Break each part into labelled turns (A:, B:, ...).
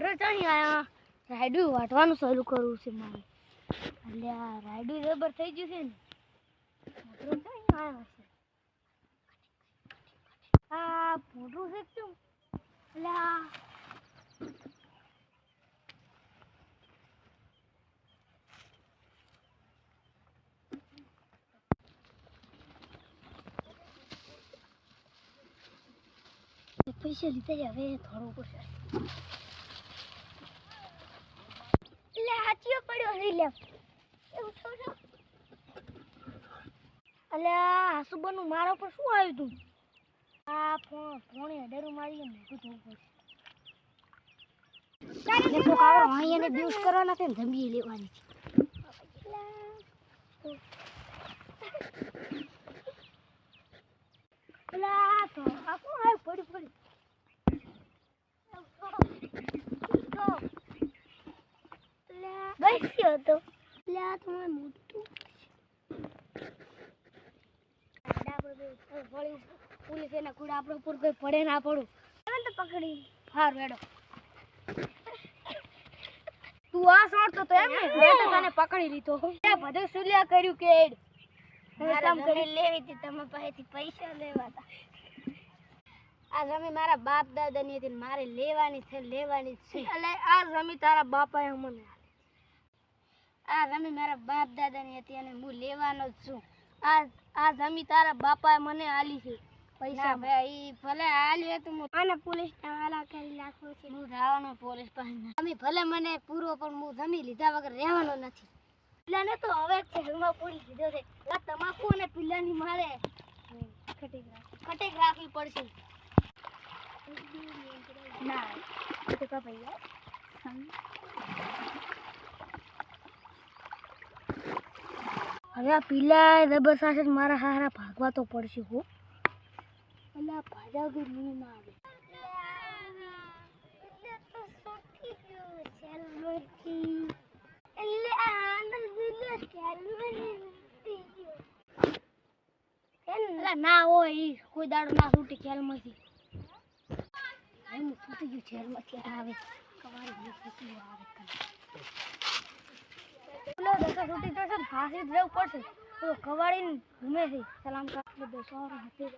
A: Motor ચાલી આયા રાયડું વાટવાનું શરૂ કરવું છે મારે. એટલે આ રાયડું રબર થઈ ગયું છે ને મોટર ચાલી આયા છે. આ મોટું છે શું એટલે પૈસા લીધા હવે થોડું પડશે. એટલે હાચીઓ પડ્યો નહીં લે એવું છો છો. એટલે હાસુબનું મારા પર શું આવ્યું તું? આ ફોને અડેરું મારીને મોટું થવું પડશે. દેખો કાવરો અહીંયાને બ્યુસ કરવાના છે ને ધંબી લેવાની છે. અલા તો આ કોણ આવ્યું પડી પડી. બેસ્યો તો એટલે આ તો મોટું પોલીસ એના કુડા આપણો ઉપર કોઈ પડે ના પડું તો પકડી હાર વેડો. તું આ સોડતો તો એમ ને મેં તો તને પકડી લીધો. બધું સુલ્યા કર્યું કે કામ કરી લેવી હતી તમે પાસેથી પૈસા લેવાતા. આ જમીન મારા બાપ દાદાની હતી મારે લેવાની છે લેવાની જ છે. એટલે આ જમીન તારા બાપાએ મને આ જમીન મારા બાપ દાદાની હતી અને હું લેવાનો જ છું. આ જમીન તારા બાપાએ મને આલી છે પૈસા. ભાઈ ભલે આલ્યો તો હું આને પોલીસ વાળા કરી નાખું છે. હું રાવાનો પોલીસ પાસે તમે ભલે મને પૂરો પણ હું જમીન લીધા વગર રહેવાનો નથી. પિલ્લાને તો હવે જેલમાં પૂરી દીધો છે. આ તમાકુ અને પિલ્લાની મારે ખટેક રાખવી પડશે. ના તો કા ભૈયા હવે આ પીલા રબર સાથે મારા હારા ભાગવા તો પડશે હો. અલા ભાજા ગઈ નહીં ના આવે. ના હોય કોઈ દાડો ના છૂટી ખેલમાંથી. હું છૂટી ગયું ખેલમાંથી આવે કવારી આવે છૂટી જશે ફાંસી જ રહેવું પડશે તો કવાડીને ઘૂમે છે. સલામ કાપલે બેસવાનો હતી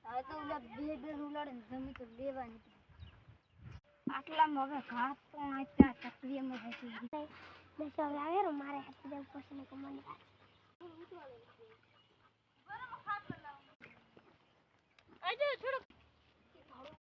A: હવે તો ઉલા બે ઉલાડે જમી તો લેવાની. આટલામાં હવે ઘાસ તો આટલા તકલીફમાં હતી બસ હવે આવે ને મારે હાથી જવું પડશે ને કમાની થોડુંક